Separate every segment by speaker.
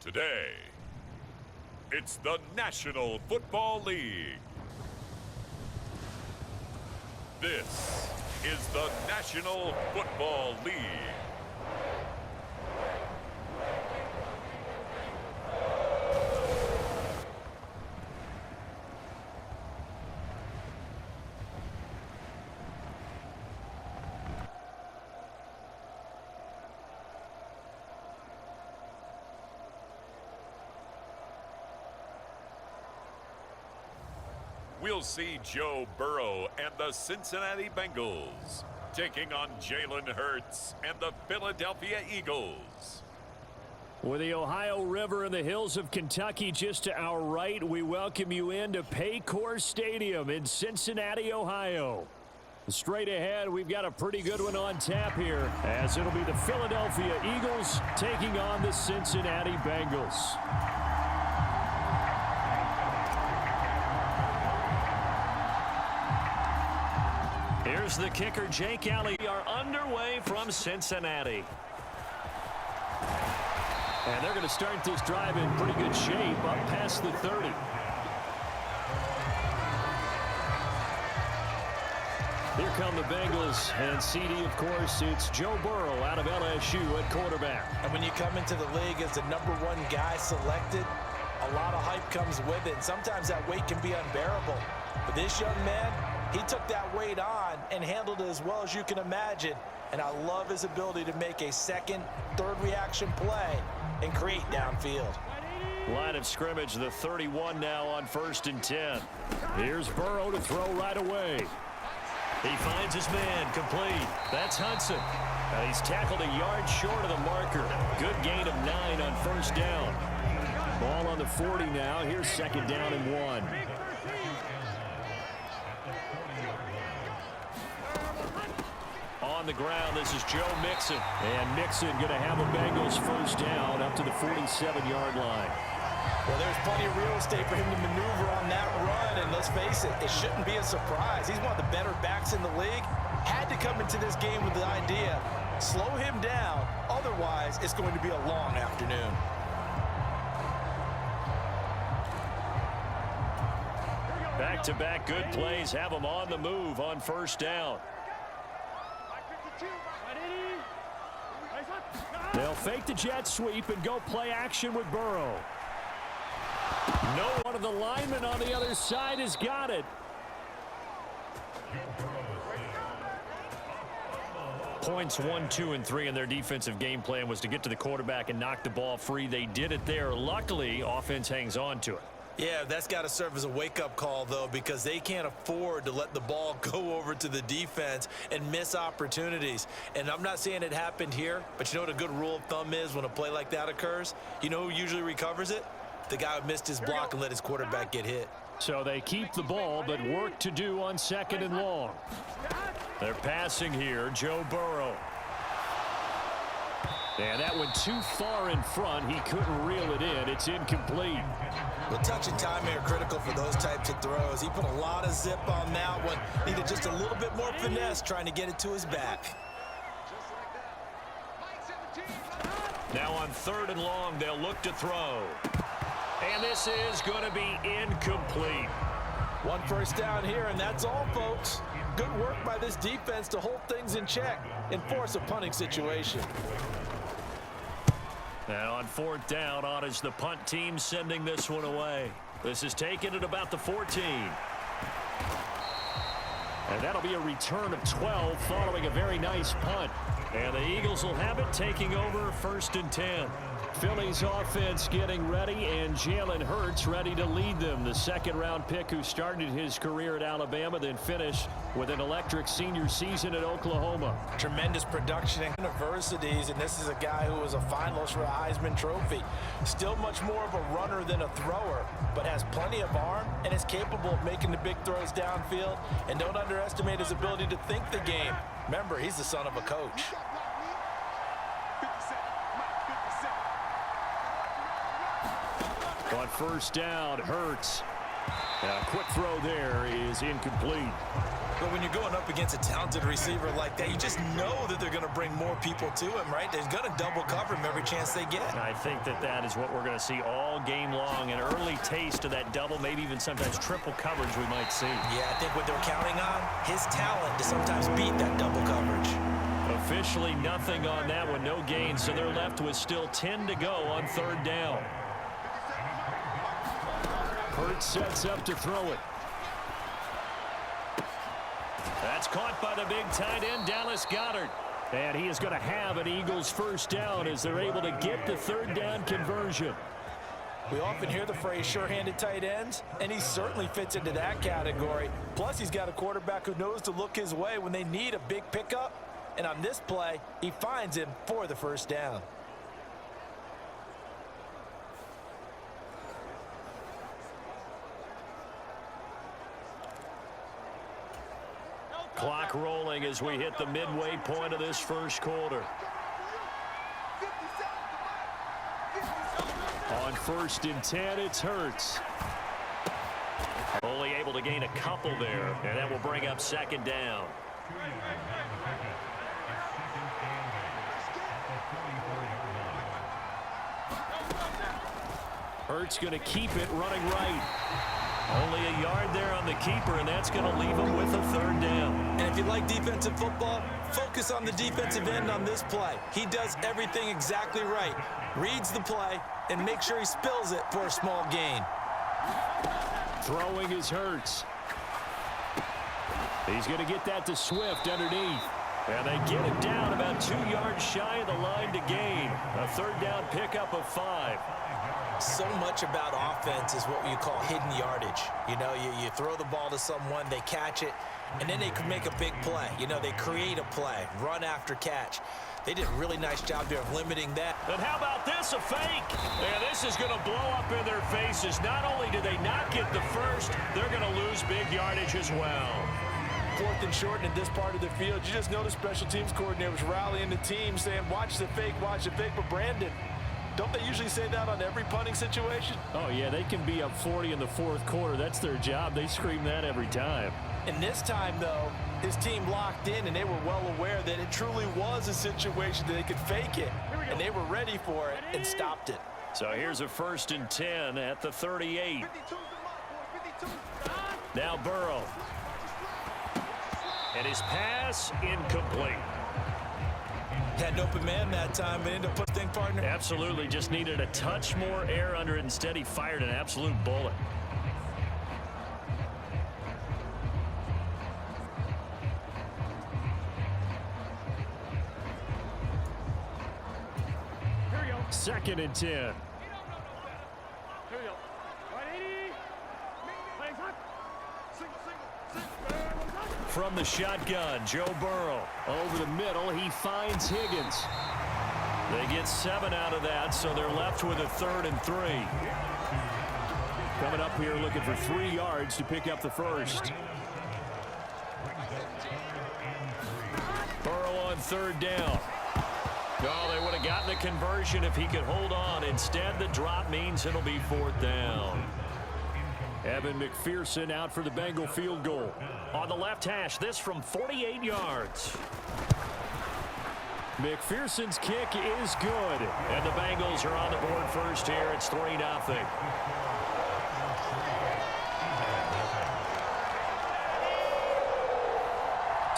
Speaker 1: Today, it's the National Football League. This is the National Football League. We'll see Joe Burrow and the Cincinnati Bengals taking on Jalen Hurts and the Philadelphia Eagles.
Speaker 2: With the Ohio River and the hills of Kentucky just to our right, we welcome you into Paycor Stadium in Cincinnati, Ohio. Straight ahead, we've got a pretty good one on tap here, as it'll be the Philadelphia Eagles taking on the Cincinnati Bengals. Here's the kicker, Jake Alley. We are underway from Cincinnati. And they're going to start this drive in pretty good shape up past the 30. Here come the Bengals, and CD, of course, it's Joe Burrow out of LSU at quarterback.
Speaker 3: And when you come into the league as the #1 guy selected, a lot of hype comes with it. And sometimes that weight can be unbearable. But this young man, he took that weight on and handled it as well as you can imagine. And I love his ability to make a second, third reaction play and create downfield.
Speaker 2: Line of scrimmage, the 31 now on 1st and 10. Here's Burrow to throw right away. He finds his man, complete. That's Hudson. He's tackled a yard short of the marker. Good gain of 9 on 1st down. Ball on the 40 now. Here's 2nd down and 1. On the ground, this is Joe Mixon. And Mixon going to have a Bengals 1st down up to the 47-yard line.
Speaker 3: Well, there's plenty of real estate for him to maneuver on that run. And let's face it, it shouldn't be a surprise. He's one of the better backs in the league. Had to come into this game with the idea, slow him down. Otherwise, it's going to be a long afternoon.
Speaker 2: Back-to-back good plays have him on the move on 1st down. They'll fake the jet sweep and go play action with Burrow. No one of the linemen on the other side has got it. Points 1, 2, and 3 in their defensive game plan was to get to the quarterback and knock the ball free. They did it there. Luckily, offense hangs on to it.
Speaker 3: Yeah, that's got to serve as a wake-up call, though, because they can't afford to let the ball go over to the defense and miss opportunities. And I'm not saying it happened here, but you know what a good rule of thumb is when a play like that occurs? You know who usually recovers it? The guy who missed his block and let his quarterback get hit.
Speaker 2: So they keep the ball, but work to do on 2nd and long. They're passing here, Joe Burrow. And that went too far in front. He couldn't reel it in. It's incomplete.
Speaker 3: Well, touch and timing are critical for those types of throws. He put a lot of zip on that one. Needed just a little bit more finesse trying to get it to his back.
Speaker 2: Now on 3rd and long, they'll look to throw. And this is going to be incomplete.
Speaker 3: 1 first down here, and that's all, folks. Good work by this defense to hold things in check and force a punting situation.
Speaker 2: And on 4th down, on is the punt team sending this one away. This is taken at about the 14. And that'll be a return of 12 following a very nice punt. And the Eagles will have it, taking over 1st and 10. Philly's offense getting ready, and Jalen Hurts ready to lead them. The 2nd-round pick who started his career at Alabama, then finished with an electric senior season at Oklahoma.
Speaker 3: Tremendous production in universities, and this is a guy who was a finalist for a Heisman Trophy. Still much more of a runner than a thrower, but has plenty of arm and is capable of making the big throws downfield. And don't underestimate his ability to think the game. Remember, he's the son of a coach.
Speaker 2: On 1st down, Hurts. A quick throw there is incomplete.
Speaker 3: But when you're going up against a talented receiver like that, you just know that they're going to bring more people to him, right? They're going to double cover him every chance they get.
Speaker 2: I think that is what we're going to see all game long. An early taste of that double, maybe even sometimes triple coverage we might see.
Speaker 3: Yeah, I think what they're counting on, his talent to sometimes beat that double coverage.
Speaker 2: Officially nothing on that one, no gain, so they're left with still 10 to go on third down. Hurts sets up to throw it. That's caught by the big tight end, Dallas Goedert. And he is going to have an Eagles first down as they're able to get the third down conversion.
Speaker 3: We often hear the phrase sure-handed tight ends, and he certainly fits into that category. Plus, he's got a quarterback who knows to look his way when they need a big pickup. And on this play, he finds him for the first down.
Speaker 2: Clock rolling as we hit the midway point of this first quarter. On 1st and 10, it's Hurts. Only able to gain a couple there, and that will bring up second down. Hurts going to keep it running right. Only a yard there on the keeper, and that's going to leave him with a third down.
Speaker 3: And if you like defensive football, focus on the defensive end on this play. He does everything exactly right. Reads the play and makes sure he spills it for a small gain.
Speaker 2: Throwing is Hurts. He's going to get that to Swift underneath. And they get it down about 2 yards shy of the line to gain. A third down pickup of 5.
Speaker 3: So much about offense is what you call hidden yardage. You know, you throw the ball to someone, they catch it, and then they can make a big play. You know, they create a play, run after catch. They did a really nice job there of limiting that.
Speaker 2: And how about this, a fake? And this is going to blow up in their faces. Not only did they not get the first, they're going to lose big yardage as well.
Speaker 3: 4th and short in this part of the field. You just notice special teams coordinators rallying the team saying, watch the fake, but Brandon, don't they usually say that on every punting situation?
Speaker 2: Oh, yeah, they can be up 40 in the 4th quarter. That's their job. They scream that every time.
Speaker 3: And this time, though, his team locked in, and they were well aware that it truly was a situation that they could fake it, and they were ready for it and stopped it.
Speaker 2: So here's a 1st and 10 at the 38. Now Burrow. And his pass incomplete.
Speaker 3: Had an open man that time, but ended up putting thing, partner.
Speaker 2: Absolutely, just needed a touch more air under it. Instead, he fired an absolute bullet. Here we go. 2nd and 10. Here we go. From the shotgun, Joe Burrow. Over the middle, he finds Higgins. They get 7 out of that, so they're left with a 3rd and 3. Coming up here looking for 3 yards to pick up the first. Burrow on 3rd down. Oh, they would have gotten the conversion if he could hold on. Instead, the drop means it'll be 4th down. Evan McPherson out for the Bengal field goal. On the left hash, this from 48 yards. McPherson's kick is good. And the Bengals are on the board first here. It's 3-0.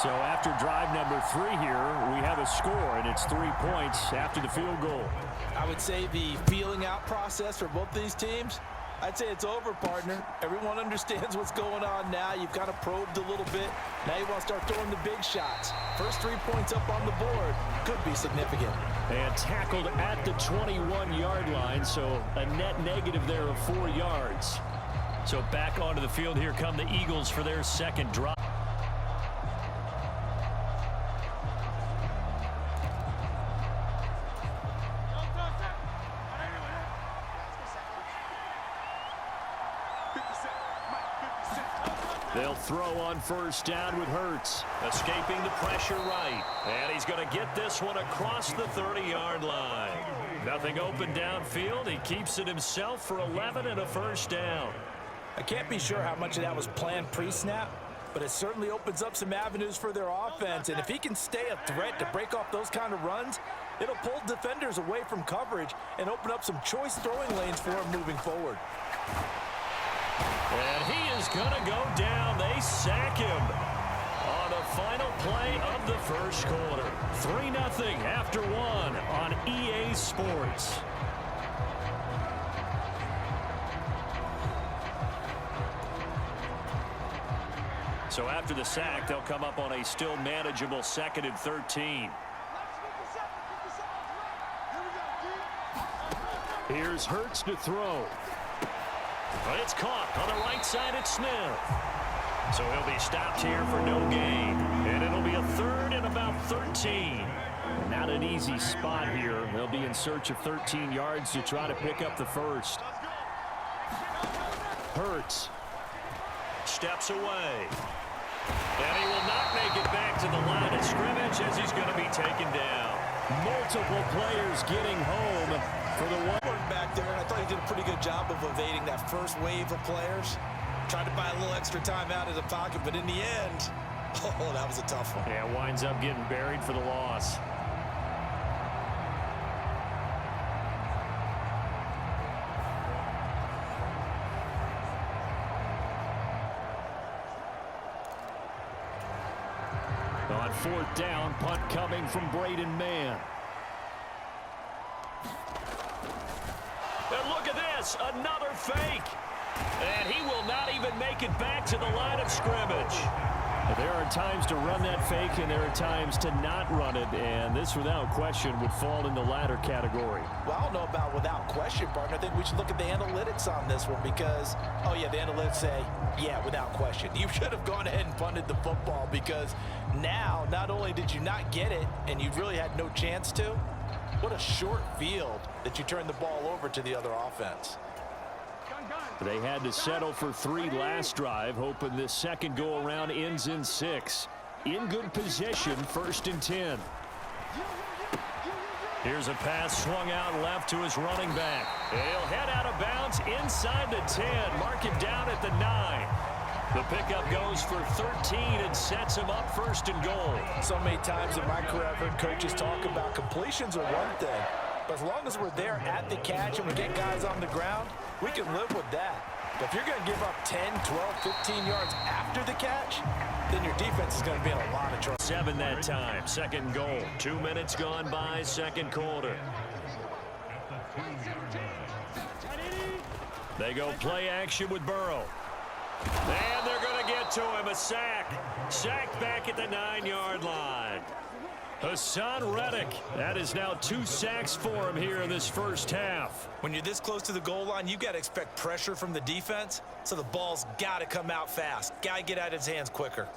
Speaker 2: So after drive number 3 here, we have a score, and it's 3 points after the field goal.
Speaker 3: I would say the feeling out process for both these teams, I'd say it's over, partner. Everyone understands what's going on now. You've kind of probed a little bit. Now you want to start throwing the big shots. First 3 points up on the board could be significant.
Speaker 2: And tackled at the 21-yard line, so a net negative there of 4 yards. So back onto the field here come the Eagles for their second drive. They'll throw on first down with Hurts. Escaping the pressure right. And he's going to get this one across the 30-yard line. Nothing open downfield. He keeps it himself for 11 and a first down.
Speaker 3: I can't be sure how much of that was planned pre-snap, but it certainly opens up some avenues for their offense. And if he can stay a threat to break off those kind of runs, it'll pull defenders away from coverage and open up some choice throwing lanes for him moving forward.
Speaker 2: And he is going to go down. They sack him on the final play of the first quarter. 3-0 after one on EA Sports. So after the sack, they'll come up on a still manageable 2nd and 13. Here's Hurts to throw. But it's caught on the right side at Smith. So he'll be stopped here for no gain. And it'll be a 3rd and about 13. Not an easy spot here. They'll be in search of 13 yards to try to pick up the first. Hurts steps away. And he will not make it back to the line of scrimmage as he's going to be taken down. Multiple players getting home for the one.
Speaker 3: Back there, and I thought he did a pretty good job of evading that first wave of players. Tried to buy a little extra time out of the pocket, but in the end, oh, that was a tough one.
Speaker 2: Yeah, winds up getting buried for the loss. On 4th down, punt coming from Braden Mann. And look at this, another fake. And he will not even make it back to the line of scrimmage. There are times to run that fake, and there are times to not run it, and this, without question, would fall in the latter category.
Speaker 3: Well, I don't know about without question, partner. I think we should look at the analytics on this one because, oh, yeah, the analytics say, yeah, without question. You should have gone ahead and punted the football because now, not only did you not get it, and you really had no chance to, what a short field that you turned the ball over to the other offense.
Speaker 2: They had to settle for 3 last drive, hoping this second go-around ends in 6. In good position, 1st and 10. Here's a pass swung out left to his running back. He'll head out of bounds inside the 10. Mark him down at the 9. The pickup goes for 13 and sets him up 1st and goal. So many times in my career, I've heard coaches talk about completions are one thing. But as long as we're there at the catch and we get guys on the ground, we can live with that. But if you're going to give up 10, 12, 15 yards after the catch, then your defense is going to be in a lot of trouble. 7 that time, 2nd and goal. 2 minutes gone by, 2nd quarter. They go play action with Burrow. And they're going to get to him, a sack. Sacked back at the 9-yard line. Hassan Reddick, that is now 2 sacks for him here in this first half. When you're this close to the goal line, you've got to expect pressure from the defense, so the ball's got to come out fast. Got to get out of his hands quicker.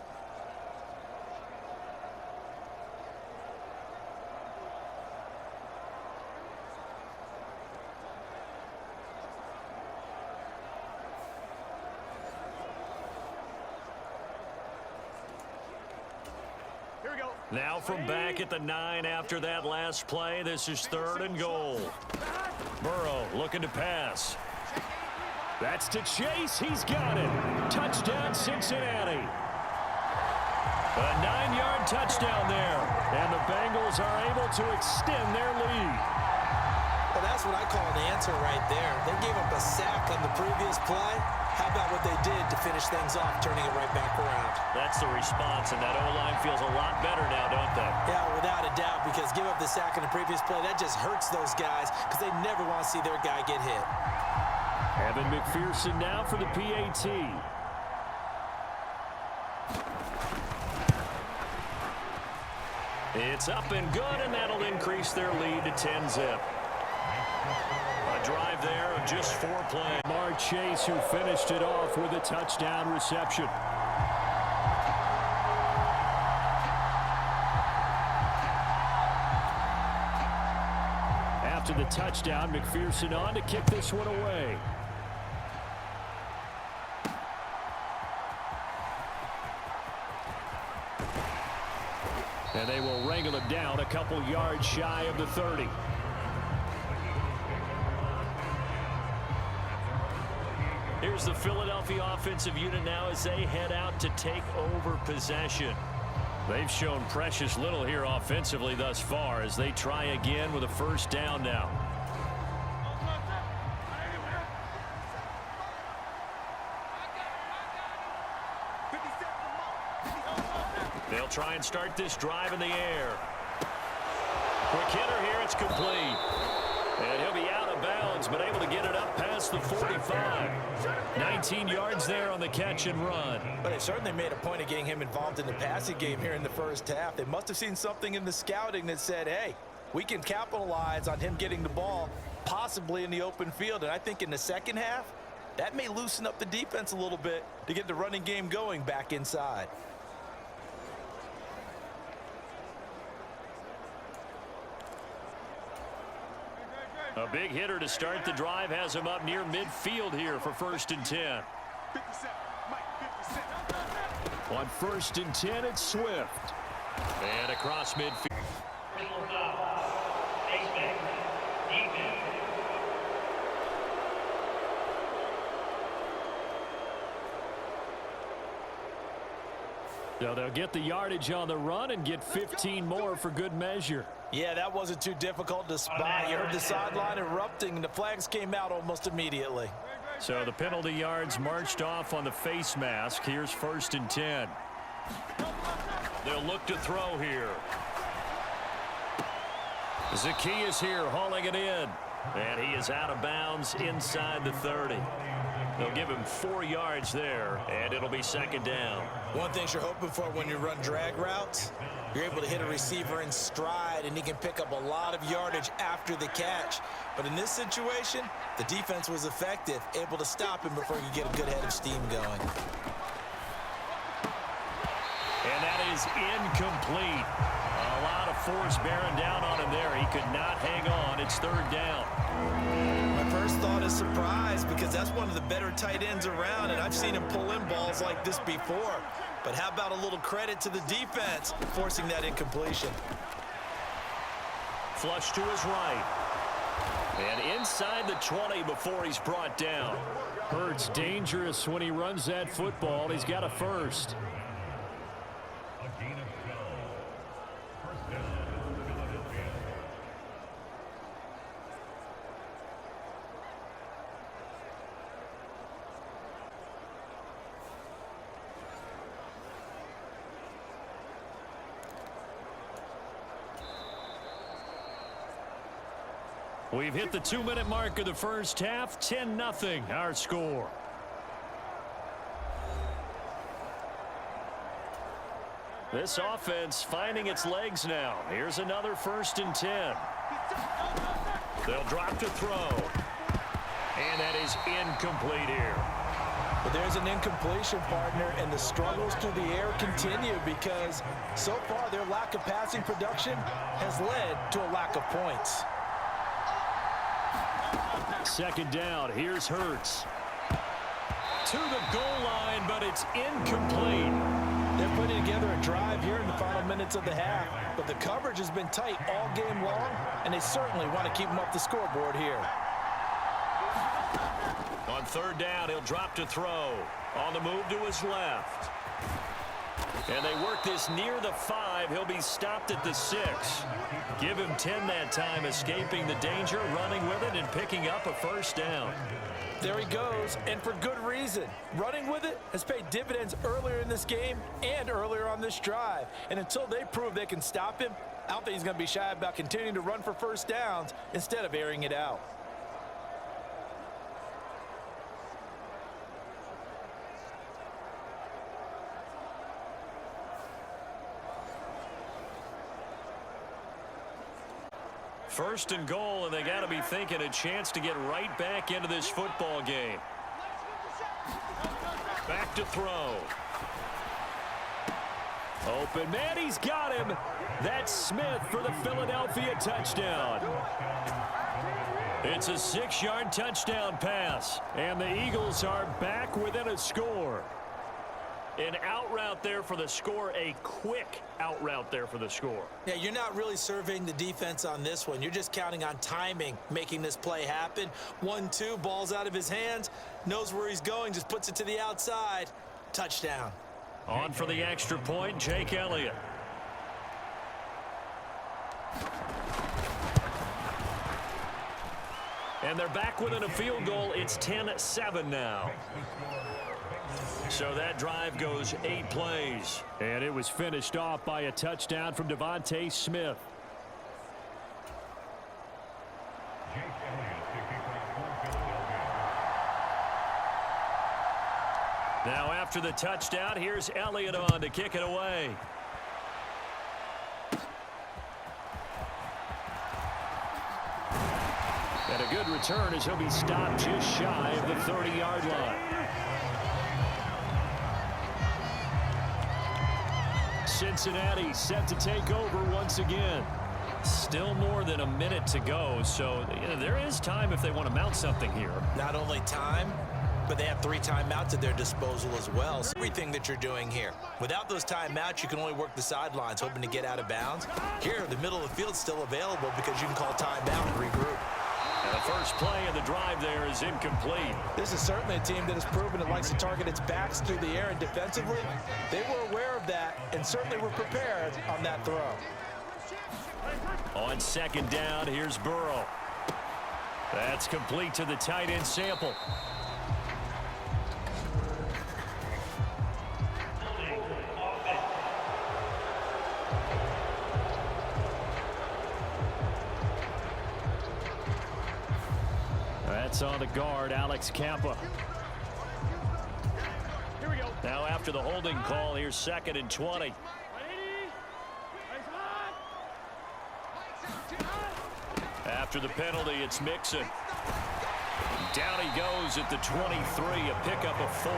Speaker 2: Now from back at the 9 after that last play, this is 3rd and goal. Burrow looking to pass. That's to Chase. He's got it. Touchdown, Cincinnati. A 9-yard touchdown there. And the Bengals are able to extend their lead. Well, that's what I call an answer right there. They gave up a sack on the previous play. How about what they did to finish things off, turning it right back around? That's the response, and that O-line feels a lot better now, don't they? Yeah, without a doubt, because give up the sack in the previous play, that just hurts those guys because they never want to see their guy get hit. Evan McPherson now for the PAT. It's up and good, and that'll increase their lead to 10-zip. A drive there of just 4 plays. Jamar Chase, who finished it off with a touchdown reception. After the touchdown, McPherson on to kick this one away. And they will wrangle him down a couple yards shy of the 30. Here's the Philadelphia offensive unit now as they head out to take over possession. They've shown precious little here offensively thus far as they try again with a first down now. They'll try and start this drive in the air. Quick hitter here, it's complete. And he'll be out of bounds, but able to get it up past the 45. 19 yards there on the catch and run.
Speaker 3: But they certainly made a point of getting him involved in the passing game here in the first half. They must have seen something in the scouting that said, hey, we can capitalize on him getting the ball possibly in the open field. And I think in the second half, that may loosen up the defense a little bit to get the running game going back inside.
Speaker 2: A big hitter to start the drive has him up near midfield here for 1st and 10. On 1st and 10, it's Swift. And across midfield. So they'll get the yardage on the run and get 15 more for good measure.
Speaker 3: Yeah, that wasn't too difficult to spot. You heard the sideline erupting, and the flags came out almost immediately.
Speaker 2: So the penalty yards marched off on the face mask. Here's 1st and 10. They'll look to throw here. Zacchaeus here hauling it in. And he is out of bounds inside the 30. They'll give him 4 yards there, and it'll be 2nd down.
Speaker 3: One thing you're hoping for when you run drag routes, you're able to hit a receiver in stride, and he can pick up a lot of yardage after the catch. But in this situation, the defense was effective, able to stop him before you get a good head of steam going.
Speaker 2: And that is incomplete. A lot of force bearing down on him there. He could not hang on. It's 3rd down.
Speaker 3: My first thought is surprise, because that's one of the better tight ends around, and I've seen him pull in balls like this before. But how about a little credit to the defense forcing that incompletion?
Speaker 2: Flush to his right. And inside the 20 before he's brought down. Hurts dangerous when he runs that football. He's got a first. We've hit the 2-minute mark of the first half. 10-0 our score. This offense finding its legs now. Here's another 1st and 10. They'll drop to throw. And that is incomplete here.
Speaker 3: But there's an incompletion, partner, and the struggles through the air continue because so far their lack of passing production has led to a lack of points.
Speaker 2: 2nd down. Here's Hurts. To the goal line, but it's incomplete.
Speaker 3: They're putting together a drive here in the final minutes of the half, but the coverage has been tight all game long, and they certainly want to keep them off the scoreboard here.
Speaker 2: On 3rd down, he'll drop to throw. On the move to his left. And they work this near the 5. He'll be stopped at the 6. Give him 10 that time, escaping the danger, running with it, and picking up a 1st down.
Speaker 3: There he goes, and for good reason. Running with it has paid dividends earlier in this game and earlier on this drive. And until they prove they can stop him, I don't think he's going to be shy about continuing to run for 1st downs instead of airing it out.
Speaker 2: First and goal, and they got to be thinking a chance to get right back into this football game. Back to throw. Open man, he's got him. That's Smith for the Philadelphia touchdown. It's a 6-yard touchdown pass, and the Eagles are back within a score. An out route there for the score, a quick out route there for the score.
Speaker 3: Yeah, you're not really surveying the defense on this one. You're just counting on timing, making this play happen. 1-2, ball's out of his hands, knows where he's going, just puts it to the outside. Touchdown.
Speaker 2: On for the extra point, Jake Elliott. And they're back within a field goal. It's 10-7 now. So that drive goes 8 plays. And it was finished off by a touchdown from Devontae Smith. Now after the touchdown, here's Elliott on to kick it away. And a good return as he'll be stopped just shy of the 30-yard line. Cincinnati set to take over once again. Still more than a minute to go, so there is time if they want to mount something here.
Speaker 3: Not only time, but they have 3 timeouts at their disposal as well. So everything that you're doing here. Without those timeouts, you can only work the sidelines, hoping to get out of bounds. Here, the middle of the field's still available because you can call timeout and regroup.
Speaker 2: And the first play of the drive there is incomplete.
Speaker 3: This is certainly a team that has proven it likes to target its backs through the air, and defensively, they were aware of that and certainly were prepared on that throw.
Speaker 2: On second down, here's Burrow. That's complete to the tight end Sample. That's on the guard, Alex Campa. Here we go. Now after the holding call, here's 2nd and 20. After the penalty, it's Mixon. Down he goes at the 23, a pickup of 4.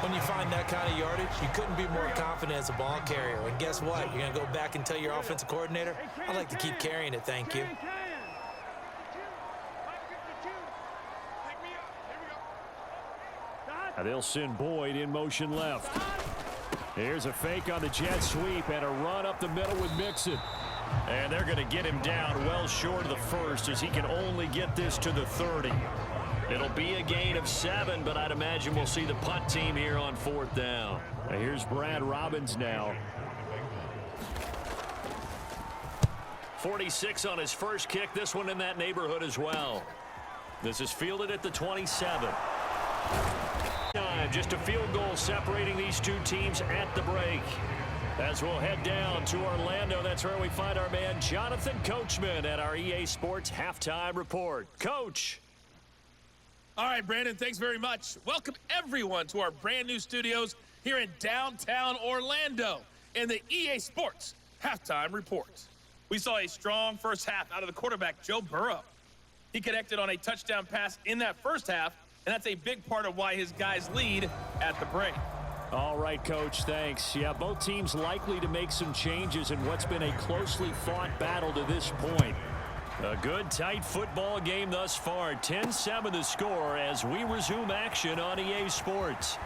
Speaker 3: When you find that kind of yardage, you couldn't be more confident as a ball carrier. And guess what? You're going to go back and tell your offensive coordinator, I'd like to keep carrying it, thank you.
Speaker 2: They'll send Boyd in motion left. Here's a fake on the jet sweep and a run up the middle with Mixon. And they're going to get him down well short of the first as he can only get this to the 30. It'll be a gain of 7, but I'd imagine we'll see the punt team here on 4th down. Here's Brad Robbins now. 46 on his first kick. This one in that neighborhood as well. This is fielded at the 27. Just a field goal separating these two teams at the break. As we'll head down to Orlando, that's where we find our man Jonathan Coachman at our EA Sports Halftime Report. Coach.
Speaker 4: All right, Brandon, thanks very much. Welcome, everyone, to our brand new studios here in downtown Orlando in the EA Sports Halftime Report. We saw a strong first half out of the quarterback, Joe Burrow. He connected on a touchdown pass in that first half, and that's a big part of why his guys lead at the break.
Speaker 2: All right, Coach, thanks. Yeah, both teams likely to make some changes in what's been a closely fought battle to this point. A good, tight football game thus far. 10-7 the score as we resume action on EA Sports.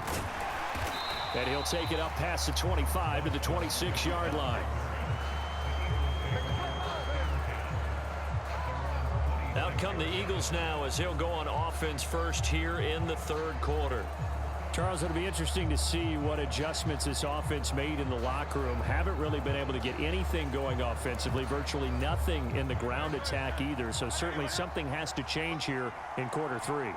Speaker 2: And he'll take it up past the 25 to the 26-yard line. Out come the Eagles now as he'll go on offense first here in the 3rd quarter. Charles, it'll be interesting to see what adjustments this offense made in the locker room. Haven't really been able to get anything going offensively, virtually nothing in the ground attack either. So certainly something has to change here in quarter 3.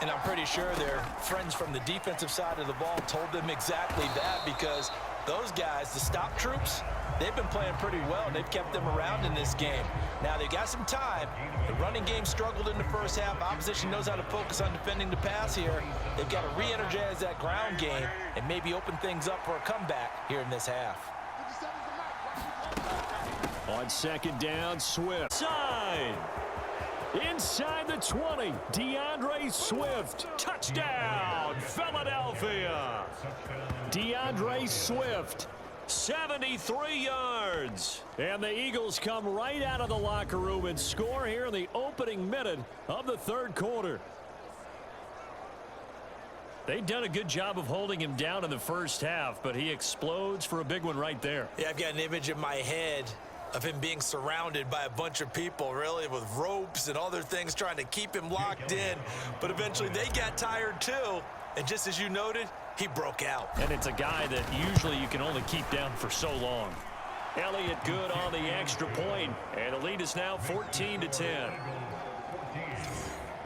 Speaker 3: And I'm pretty sure their friends from the defensive side of the ball told them exactly that, because those guys, the stop troops, they've been playing pretty well, and they've kept them around in this game. Now, they've got some time. The running game struggled in the first half. Opposition knows how to focus on defending the pass here. They've got to re-energize that ground game and maybe open things up for a comeback here in this half.
Speaker 2: On second down, Swift. Side. Inside the 20, DeAndre Swift. Touchdown, Philadelphia. DeAndre Swift, 73 yards. And the Eagles come right out of the locker room and score here in the opening minute of the 3rd quarter. They've done a good job of holding him down in the first half, but he explodes for a big one right there.
Speaker 3: Yeah, I've got an image in my head of him being surrounded by a bunch of people, really, with ropes and other things trying to keep him locked in. But eventually they got tired too. And just as you noted, he broke out.
Speaker 2: And it's a guy that usually you can only keep down for so long. Elliott good on the extra point, and the lead is now 14-10.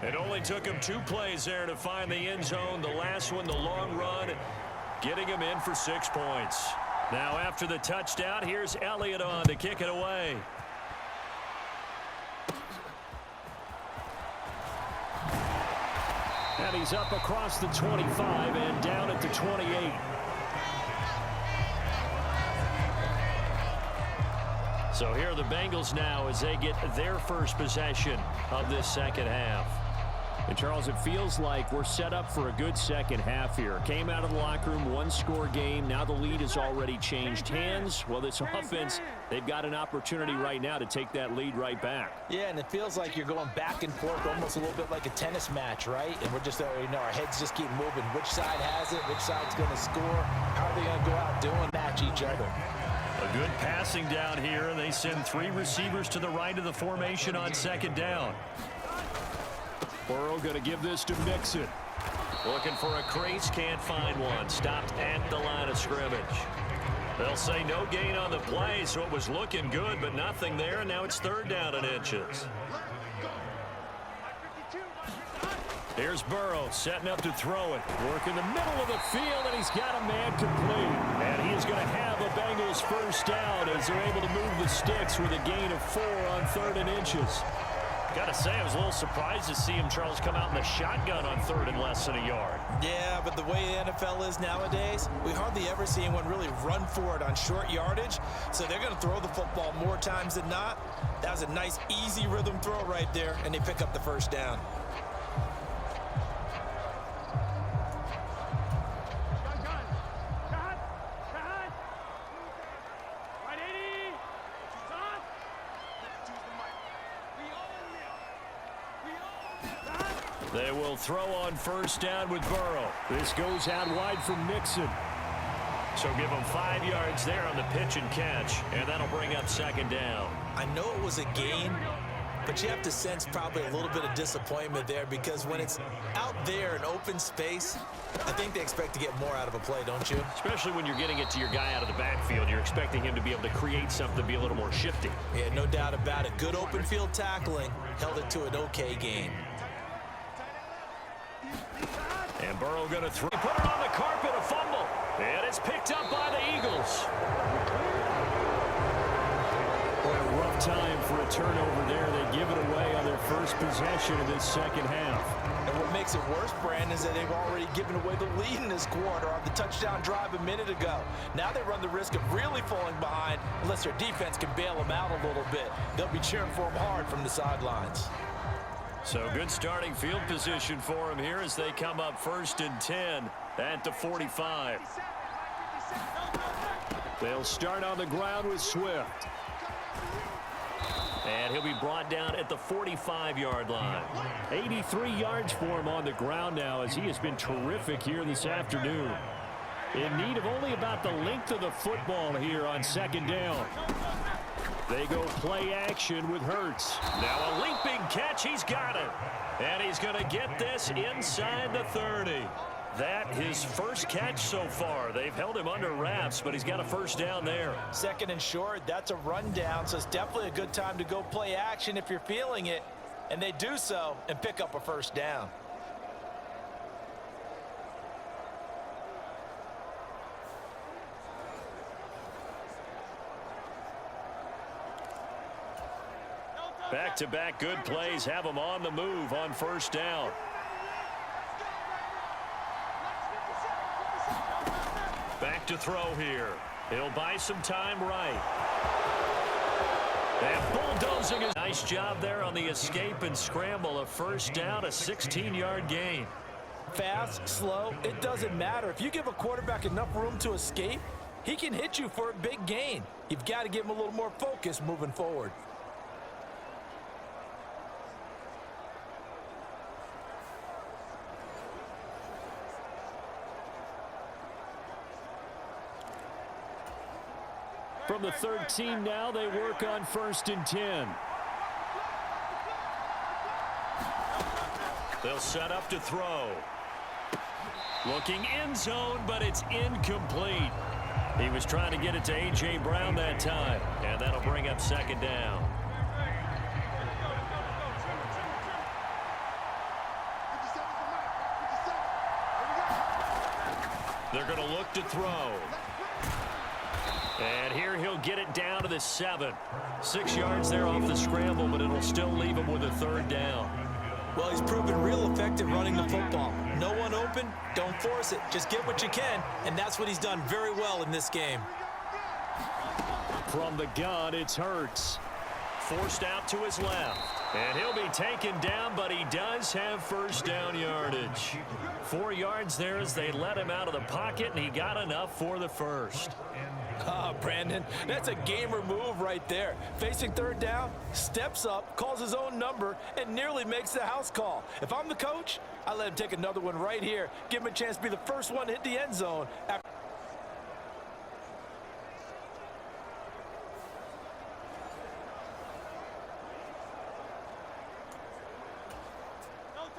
Speaker 2: It only took him 2 plays there to find the end zone. The last one, the long run, getting him in for 6 points. Now after the touchdown, here's Elliott on to kick it away. And he's up across the 25 and down at the 28. So here are the Bengals now as they get their first possession of this second half. And Charles, it feels like we're set up for a good second half here. Came out of the locker room, 1-score game. Now the lead has already changed hands. Well, this offense, they've got an opportunity right now to take that lead right back.
Speaker 3: Yeah, and it feels like you're going back and forth, almost a little bit like a tennis match, right? And we're just, our heads just keep moving. Which side has it? Which side's going to score? How are they going to go out doing match each other?
Speaker 2: A good passing down here, and they send 3 receivers to the right of the formation on second down. Burrow going to give this to Mixon. Looking for a crease, can't find one. Stopped at the line of scrimmage. They'll say no gain on the play, so it was looking good, but nothing there, and now it's 3rd down and inches. Here's Burrow setting up to throw it. Work in the middle of the field, and he's got a man complete. And he is going to have a Bengals first down as they're able to move the sticks with a gain of 4 on 3rd and inches. Got to say, I was a little surprised to see him, Charles, come out in the shotgun on 3rd and less than a yard.
Speaker 3: Yeah, but the way the NFL is nowadays, we hardly ever see anyone really run for it on short yardage. So they're going to throw the football more times than not. That was a nice, easy rhythm throw right there, and they pick up the first down.
Speaker 2: They will throw on first down with Burrow. This goes out wide from Mixon. So give them 5 yards there on the pitch and catch, and that'll bring up second down.
Speaker 3: I know it was a gain, but you have to sense probably a little bit of disappointment there because when it's out there in open space, I think they expect to get more out of a play, don't you?
Speaker 2: Especially when you're getting it to your guy out of the backfield. You're expecting him to be able to create something, be a little more shifty.
Speaker 3: Yeah, no doubt about it. Good open field tackling held it to an okay gain.
Speaker 2: And Burrow going to throw. Put it on the carpet, a fumble. And it's picked up by the Eagles. What a rough time for a turnover there. They give it away on their first possession of this second half.
Speaker 3: And what makes it worse, Brandon, is that they've already given away the lead in this quarter on the touchdown drive a minute ago. Now they run the risk of really falling behind unless their defense can bail them out a little bit. They'll be cheering for them hard from the sidelines.
Speaker 2: So good starting field position for him here as they come up 1st and 10 at the 45. They'll start on the ground with Swift. And he'll be brought down at the 45-yard line. 83 yards for him on the ground now as he has been terrific here this afternoon. In need of only about the length of the football here on second down. They go play action with Hurts. Now a leaping catch. He's got it. And he's going to get this inside the 30. That his first catch so far. They've held him under wraps, but he's got a first down there.
Speaker 3: 2nd and short. That's a rundown, so it's definitely a good time to go play action if you're feeling it. And they do so and pick up a first down.
Speaker 2: Back-to-back good plays have them on the move on first down. Back to throw here. He'll buy some time right. And bulldozing is nice job there on the escape and scramble. A first down, a 16-yard gain.
Speaker 3: Fast, slow, it doesn't matter. If you give a quarterback enough room to escape, he can hit you for a big gain. You've got to give him a little more focus moving forward.
Speaker 2: From the 13 now, they work on 1st and 10. They'll set up to throw. Looking end zone, but it's incomplete. He was trying to get it to A.J. Brown that time, and that'll bring up 2nd down. They're going to look to throw. And here he'll get it down to the 7. 6 yards there off the scramble, but it'll still leave him with a 3rd down.
Speaker 3: Well, he's proven real effective running the football. No one open, don't force it. Just get what you can, and that's what he's done very well in this game.
Speaker 2: From the gun, it's Hurts. Forced out to his left. And he'll be taken down, but he does have 1st down yardage. 4 yards there as they let him out of the pocket, and he got enough for the 1st.
Speaker 3: Brandon, that's a gamer move right there. Facing 3rd down, steps up, calls his own number, and nearly makes the house call. If I'm the coach, I let him take another one right here. Give him a chance to be the first one to hit the end zone.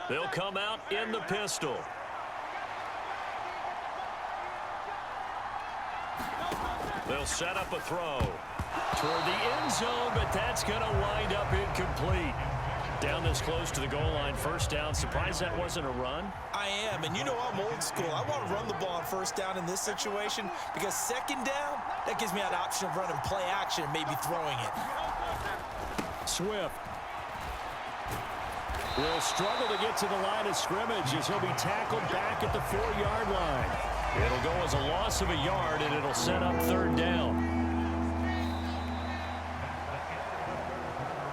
Speaker 2: They'll come out in the pistol. They'll set up a throw toward the end zone, but that's going to wind up incomplete. Down this close to the goal line, 1st down. Surprised that wasn't a run?
Speaker 3: I am, and you know I'm old school. I want to run the ball on 1st down in this situation because 2nd down, that gives me that option of running play action and maybe throwing it.
Speaker 2: Swift will struggle to get to the line of scrimmage as he'll be tackled back at the 4-yard line. It'll go as a loss of a yard, and it'll set up 3rd down.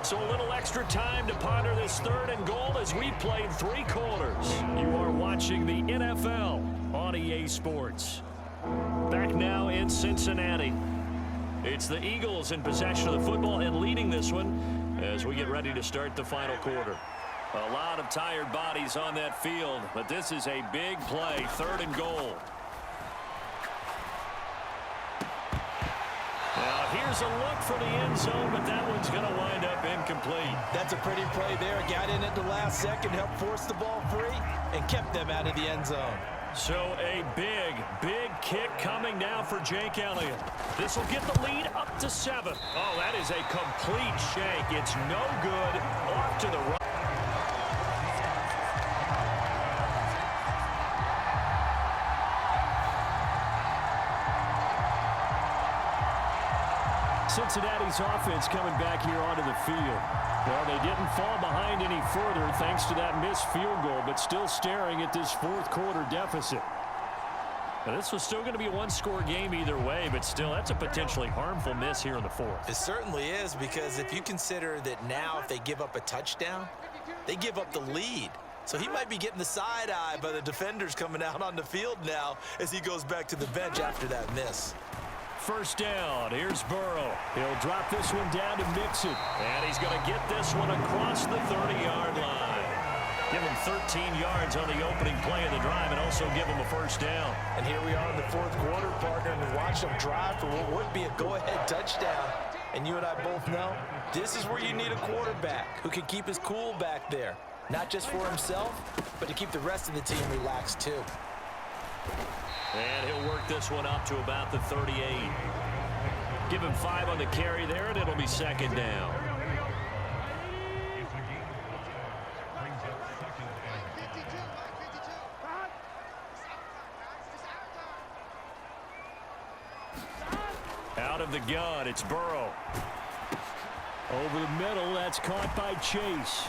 Speaker 2: So a little extra time to ponder this 3rd and goal as we played 3 quarters. You are watching the NFL on EA Sports. Back now in Cincinnati. It's the Eagles in possession of the football and leading this one as we get ready to start the final quarter. A lot of tired bodies on that field, but this is a big play, 3rd and goal. Now here's a look for the end zone, but that one's going to wind up incomplete.
Speaker 3: That's a pretty play there. Got in at the last second, helped force the ball free, and kept them out of the end zone.
Speaker 2: So a big kick coming now for Jake Elliott. This will get the lead up to 7. Oh, that is a complete shank. It's no good. Off to the right. Cincinnati's offense coming back here onto the field. Well, they didn't fall behind any further thanks to that missed field goal, but still staring at this 4th quarter deficit. Now, this was still going to be a 1-score game either way, but still, that's a potentially harmful miss here in the 4th.
Speaker 3: It certainly is, because if you consider that now if they give up a touchdown, they give up the lead. So he might be getting the side eye by the defenders coming out on the field now as he goes back to the bench after that miss.
Speaker 2: 1st down. Here's Burrow. He'll drop this one down to Mixon. And he's going to get this one across the 30-yard line. Give him 13 yards on the opening play of the drive and also give him a 1st down.
Speaker 3: And here we are in the 4th quarter, partner, and watch them drive for what would be a go-ahead touchdown. And you and I both know this is where you need a quarterback who can keep his cool back there. Not just for himself, but to keep the rest of the team relaxed too.
Speaker 2: And he'll work this one up to about the 38. Give him 5 on the carry there, and it'll be 2nd down. Out of the gun, it's Burrow. Over the middle, that's caught by Chase.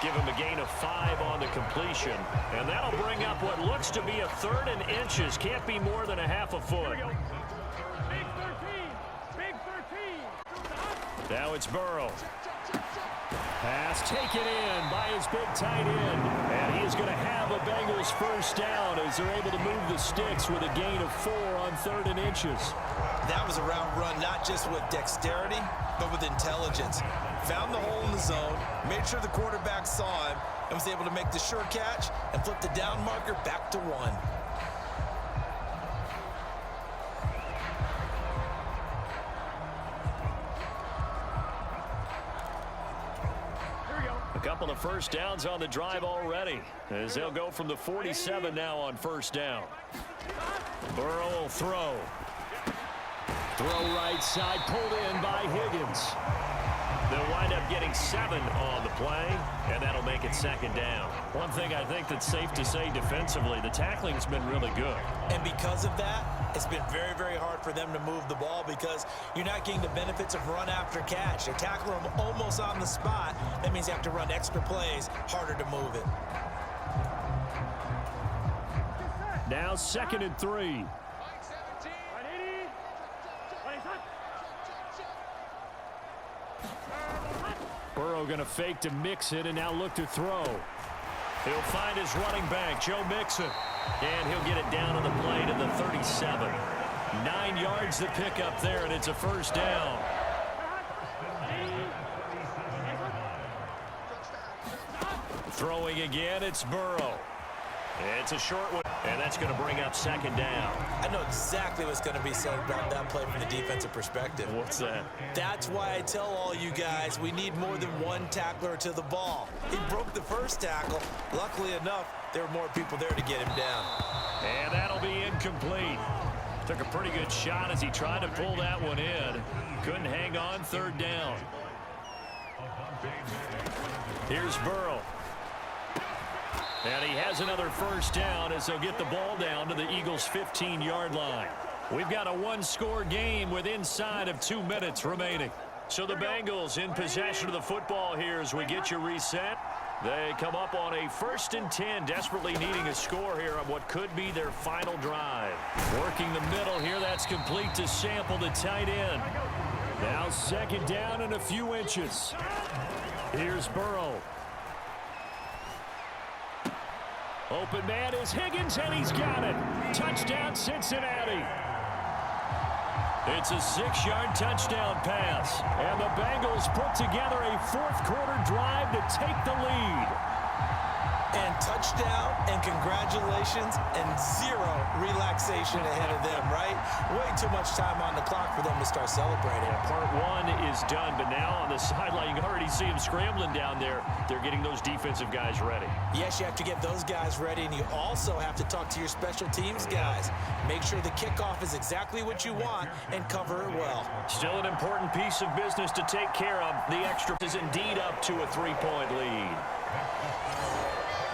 Speaker 2: Give him a gain of 5 on the completion. And that'll bring up what looks to be a 3rd and inches. Can't be more than a half a foot.
Speaker 5: Big 13.
Speaker 2: Now it's Burrow. Pass taken in by his big tight end. And he is going to have a Bengals 1st down as they're able to move the sticks with a gain of 4 on 3rd and inches.
Speaker 3: That was a route run not just with dexterity, but with intelligence. Found the hole in the zone, made sure the quarterback saw him, and was able to make the sure catch and flip the down marker back to 1.
Speaker 2: couple of first downs on the drive already, as they'll go from the 47 now on first down. Burrow will throw. Throw right side, pulled in by Higgins. They'll wind up getting 7 on the play, and that'll make it second down. One thing I think that's safe to say defensively, the tackling's been really good.
Speaker 3: And because of that, it's been very, very hard for them to move the ball because you're not getting the benefits of run after catch. They tackle them almost on the spot. That means you have to run extra plays, harder to move it.
Speaker 2: Now 2nd and 3. Burrow going to fake to Mixon and now look to throw. He'll find his running back, Joe Mixon. And he'll get it down on the play to the 37. 9 yards to pick up there, and it's a first down. Throwing again, it's Burrow. It's a short one, and that's going to bring up second down.
Speaker 3: I know exactly what's going to be said about that play from the defensive perspective.
Speaker 2: What's that?
Speaker 3: That's why I tell all you guys we need more than one tackler to the ball. He broke the first tackle. Luckily enough, there were more people there to get him down.
Speaker 2: And that'll be incomplete. Took a pretty good shot as he tried to pull that one in. Couldn't hang on, third down. Here's Burrow. And he has another first down as they'll get the ball down to the Eagles' 15-yard line. We've got a one-score game with inside of 2 minutes remaining. So the Bengals in possession of the football here as we get you reset. They come up on a 1st and 10, desperately needing a score here on what could be their final drive. Working the middle here, that's complete to Sample, the tight end. Now 2nd down and a few inches. Here's Burrow. Open man is Higgins, and he's got it. Touchdown, Cincinnati. It's a 6-yard touchdown pass. And the Bengals put together a 4th-quarter drive to take the lead.
Speaker 3: And touchdown, and congratulations, and 0 relaxation ahead of them, right? Way too much time on the clock for them to start celebrating.
Speaker 2: Yeah, part 1 is done, but now on the sideline, you can already see them scrambling down there. They're getting those defensive guys ready.
Speaker 3: Yes, you have to get those guys ready, and you also have to talk to your special teams guys. Make sure the kickoff is exactly what you want and cover it well.
Speaker 2: Still an important piece of business to take care of. The extra is indeed up to a 3-point lead.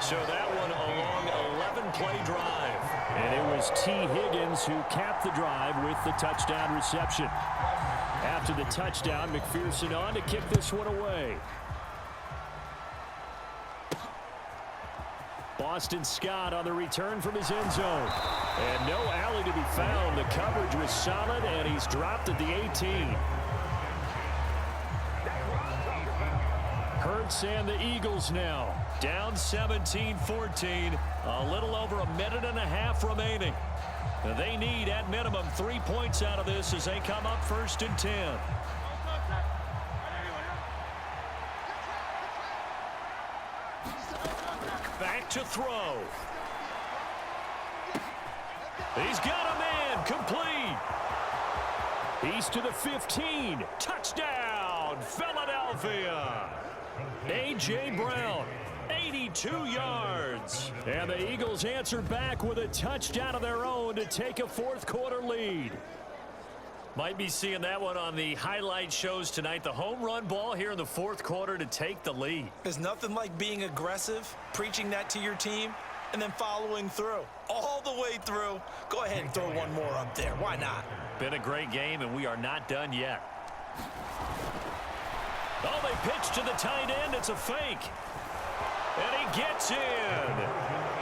Speaker 2: So that one a long 11-play drive. And it was T. Higgins who capped the drive with the touchdown reception. After the touchdown, McPherson on to kick this one away. Boston Scott on the return from his end zone. And no alley to be found. The coverage was solid, and he's dropped at the 18. Hurts and the Eagles now down 17-14. A little over a minute and a half remaining. They need at minimum 3 points out of this as they come up 1st and 10. Back to throw. He's got a man complete. He's to the 15. Touchdown, Philadelphia. A.J. Brown, 82 yards. And the Eagles answer back with a touchdown of their own to take a 4th-quarter lead. Might be seeing that one on the highlight shows tonight. The home run ball here in the 4th quarter to take the lead.
Speaker 3: There's nothing like being aggressive, preaching that to your team, and then following through. All the way through. Go ahead and throw one more up there. Why not?
Speaker 2: Been a great game, and we are not done yet. Oh, they pitch to the tight end. It's a fake. And he gets in.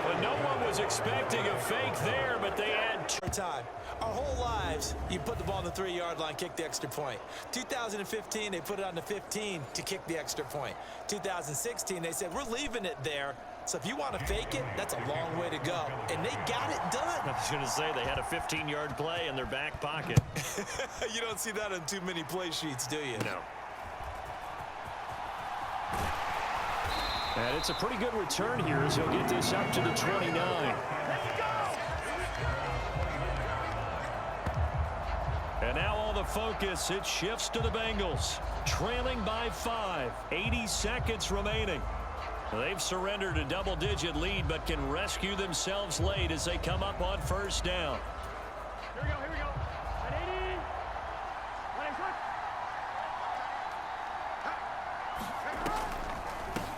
Speaker 2: But no one was expecting a fake there, but they had
Speaker 3: time. Our whole lives, you put the ball on the 3-yard line, kick the extra point. 2015, they put it on the 15 to kick the extra point. 2016, they said, we're leaving it there. So if you want to fake it, that's a long way to go. And they got it done.
Speaker 2: I was going to say, they had a 15-yard play in their back pocket.
Speaker 3: You don't see that on too many play sheets, do you?
Speaker 2: No. And it's a pretty good return here as he'll get this up to the 29. And now all the focus, it shifts to the Bengals. Trailing by 5, 80 seconds remaining. They've surrendered a double-digit lead, but can rescue themselves late as they come up on first down.
Speaker 5: Here we go, here we go. At 80. Let him cut.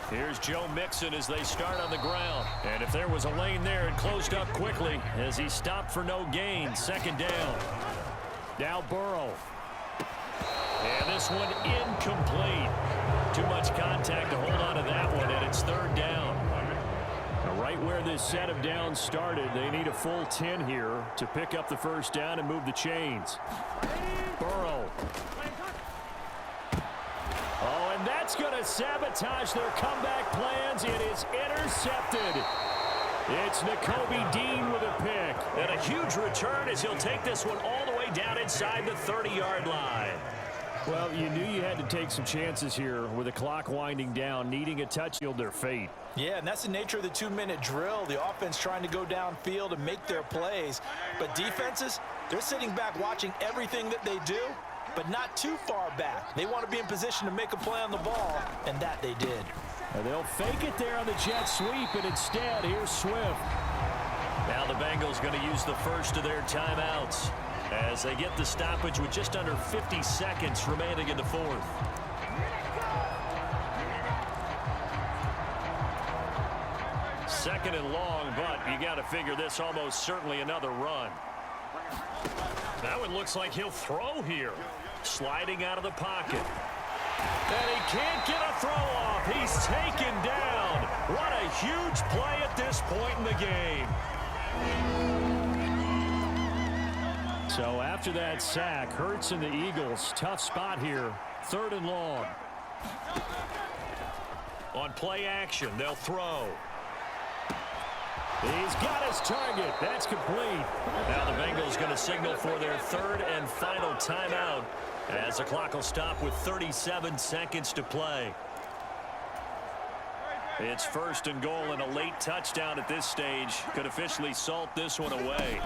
Speaker 2: Here's Joe Mixon as they start on the ground. And if there was a lane there, it closed up quickly as he stopped for no gain. Second down. Now Burrow. And this one incomplete. Too much contact to hold on to that one, and it's third down. Now, right where this set of downs started, they need a full 10 here to pick up the first down and move the chains. Burrow. Oh, and that's going to sabotage their comeback plans. It is intercepted. It's Nakobe Dean with a pick. And a huge return as he'll take this one all the way down inside the 30-yard line. Well, you knew you had to take some chances here with the clock winding down, needing a touch sealed their fate.
Speaker 3: Yeah, and that's the nature of the 2-minute drill. The offense trying to go downfield and make their plays. But defenses, they're sitting back watching everything that they do, but not too far back. They want to be in position to make a play on the ball, and that they did.
Speaker 2: And they'll fake it there on the jet sweep, and instead, here's Swift. Now the Bengals going to use the first of their timeouts as they get the stoppage with just under 50 seconds remaining in the fourth. Second and long, but you got to figure this almost certainly another run. That one looks like he'll throw here. Sliding out of the pocket. And he can't get a throw off. He's taken down. What a huge play at this point in the game. So after that sack, Hurts and the Eagles, tough spot here. Third and long. On play action, they'll throw. He's got his target. That's complete. Now the Bengals going to signal for their third and final timeout as the clock will stop with 37 seconds to play. It's first and goal, and a late touchdown at this stage could officially salt this one away.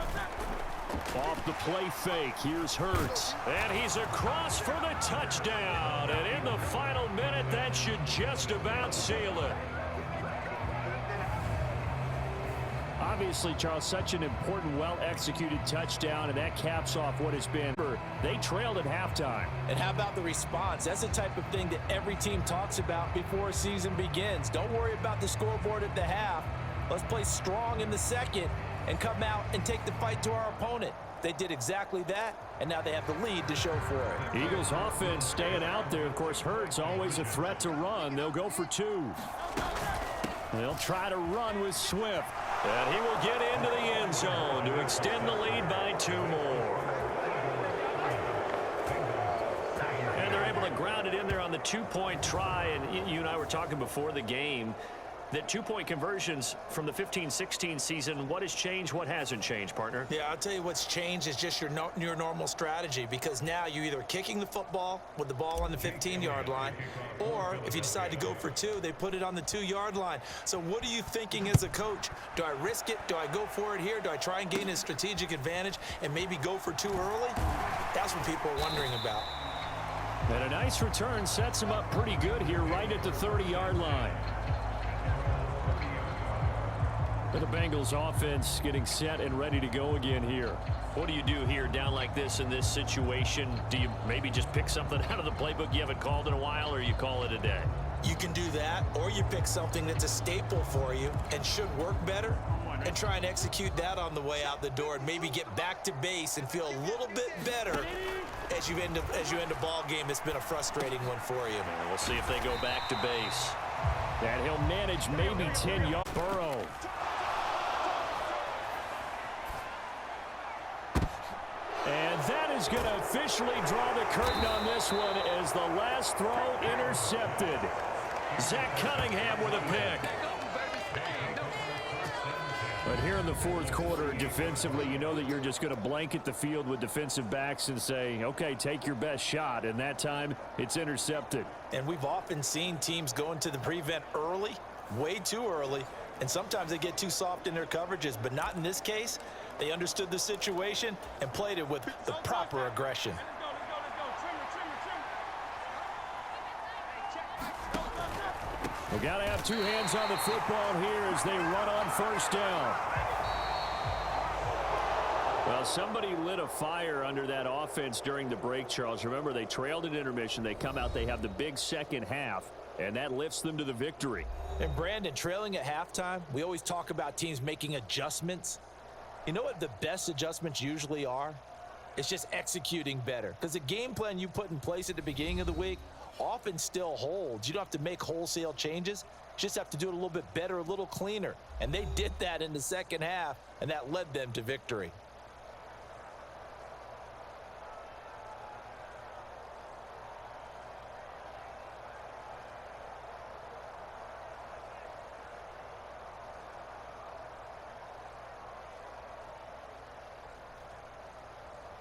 Speaker 2: Off the play fake, here's Hurts. And he's across for the touchdown. And in the final minute, that should just about seal it. Obviously, Charles, such an important, well-executed touchdown, and that caps off what has been. They trailed at halftime.
Speaker 3: And how about the response? That's the type of thing that every team talks about before a season begins. Don't worry about the scoreboard at the half. Let's play strong in the second and come out and take the fight to our opponent. They did exactly that, and now they have the lead to show for it.
Speaker 2: Eagles offense staying out there. Of course, Hurts always a threat to run. They'll go for two. They'll try to run with Swift. And he will get into the end zone to extend the lead by two more. And they're able to ground it in there on the two-point try. And you and I were talking before the game that two-point conversions from the 15-16 season, what has changed, what hasn't changed, partner?
Speaker 3: Yeah, I'll tell you what's changed is just your normal strategy, because now you're either kicking the football with the ball on the 15-yard line, or if you decide to go for two, they put it on the 2-yard line. So what are you thinking as a coach? Do I risk it? Do I go for it here? Do I try and gain a strategic advantage and maybe go for two early? That's what people are wondering about.
Speaker 2: And a nice return sets him up pretty good here right at the 30-yard line. The Bengals offense getting set and ready to go again here. What do you do here down like this in this situation? Do you maybe just pick something out of the playbook you haven't called in a while, or you call it a day?
Speaker 3: You can do that, or you pick something that's a staple for you and should work better and try and execute that on the way out the door and maybe get back to base and feel a little bit better as you end a ball game that's been a frustrating one for you.
Speaker 2: We'll see if they go back to base. And he'll manage maybe 10 yards. Burrow. And that is going to officially draw the curtain on this one as the last throw intercepted. Zach Cunningham with a pick. But here in the fourth quarter, defensively, you know that you're just going to blanket the field with defensive backs and say, okay, take your best shot. And that time, it's intercepted.
Speaker 3: And we've often seen teams go into the prevent early, way too early, and sometimes they get too soft in their coverages, but not in this case. They understood the situation and played it with the proper aggression.
Speaker 2: We've got to have two hands on the football here as they run on first down. Well, somebody lit a fire under that offense during the break, Charles. Remember, they trailed at intermission. They come out, they have the big second half, and that lifts them to the victory.
Speaker 3: And Brandon, trailing at halftime, we always talk about teams making adjustments. You know what the best adjustments usually are? It's just executing better. Because the game plan you put in place at the beginning of the week often still holds. You don't have to make wholesale changes. You just have to do it a little bit better, a little cleaner. And they did that in the second half, and that led them to victory.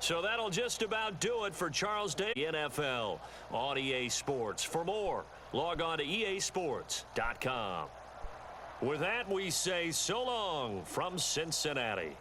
Speaker 2: So that'll just about do it for Charles Day NFL on EA Sports. For more, log on to easports.com. With that, we say so long from Cincinnati.